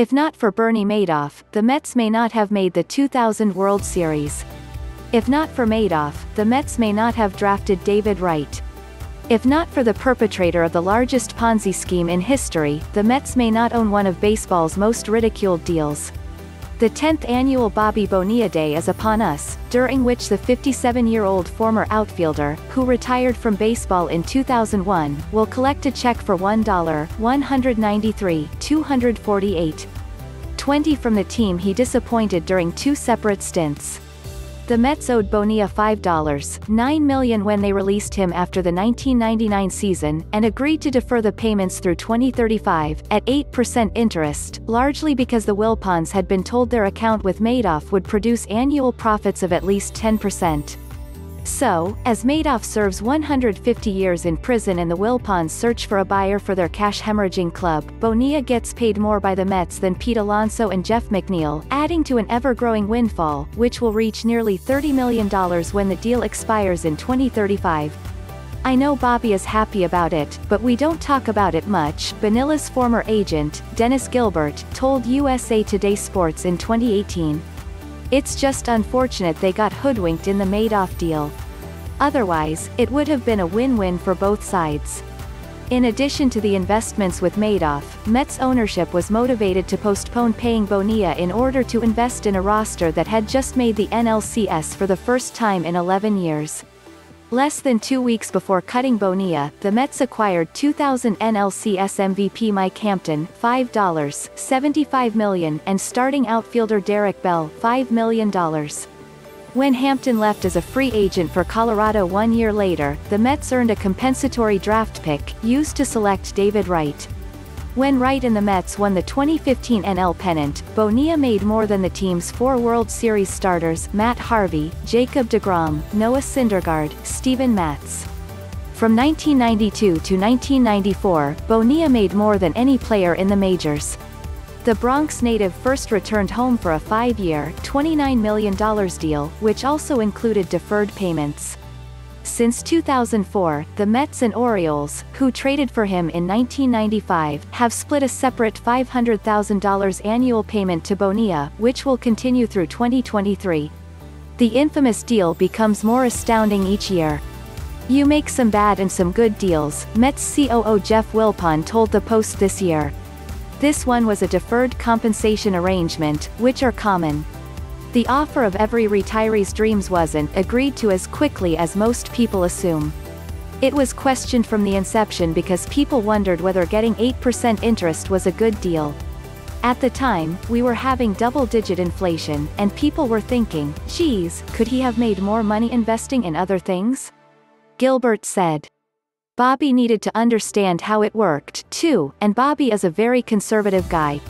If not for Bernie Madoff, the Mets may not have made the 2000 World Series. If not for Madoff, the Mets may not have drafted David Wright. If not for the perpetrator of the largest Ponzi scheme in history, the Mets may not own one of baseball's most ridiculed deals. The 10th annual Bobby Bonilla Day is upon us, during which the 57-year-old former outfielder, who retired from baseball in 2001, will collect a check for $193,248.20 from the team he disappointed during 2 separate stints. The Mets owed Bonilla $5.9 million when they released him after the 1999 season, and agreed to defer the payments through 2035, at 8% interest, largely because the Wilpons had been told their account with Madoff would produce annual profits of at least 10%. So, as Madoff serves 150 years in prison and the Wilpons search for a buyer for their cash-hemorrhaging club, Bonilla gets paid more by the Mets than Pete Alonso and Jeff McNeil, adding to an ever-growing windfall, which will reach nearly $30 million when the deal expires in 2035. I know Bobby is happy about it, but we don't talk about it much, Bonilla's former agent, Gilbert, told USA Today Sports in 2018. It's just unfortunate they got hoodwinked in the Madoff deal. Otherwise, it would have been a win-win for both sides. In addition to the investments with Madoff, Mets ownership was motivated to postpone paying Bonilla in order to invest in a roster that had just made the NLCS for the first time in 11 years. Less than 2 weeks before cutting Bonilla, the Mets acquired 2000 NLCS MVP Mike Hampton, $5.75 million, and starting outfielder Derek Bell, $5 million. When Hampton left as a free agent for Colorado 1 year later, the Mets earned a compensatory draft pick, used to select David Wright. When Wright and the Mets won the 2015 NL pennant, Bonilla made more than the team's 4 World Series starters, Harvey, Jacob deGrom, Noah Syndergaard, Steven Matz. From 1992 to 1994, Bonilla made more than any player in the majors. The Bronx native first returned home for a 5-year, $29 million deal, which also included deferred payments. Since 2004, the Mets and Orioles, who traded for him in 1995, have split a separate $500,000 annual payment to Bonilla, which will continue through 2023. The infamous deal becomes more astounding each year. You make some bad and some good deals, Mets COO Jeff Wilpon told the Post this year. This one was a deferred compensation arrangement, which are common. The offer of every retiree's dreams wasn't agreed to as quickly as most people assume. It was questioned from the inception because people wondered whether getting 8% interest was a good deal. At the time, we were having double-digit inflation, and people were thinking, geez, could he have made more money investing in other things? Gilbert said. Bobby needed to understand how it worked, too, and Bobby is a very conservative guy.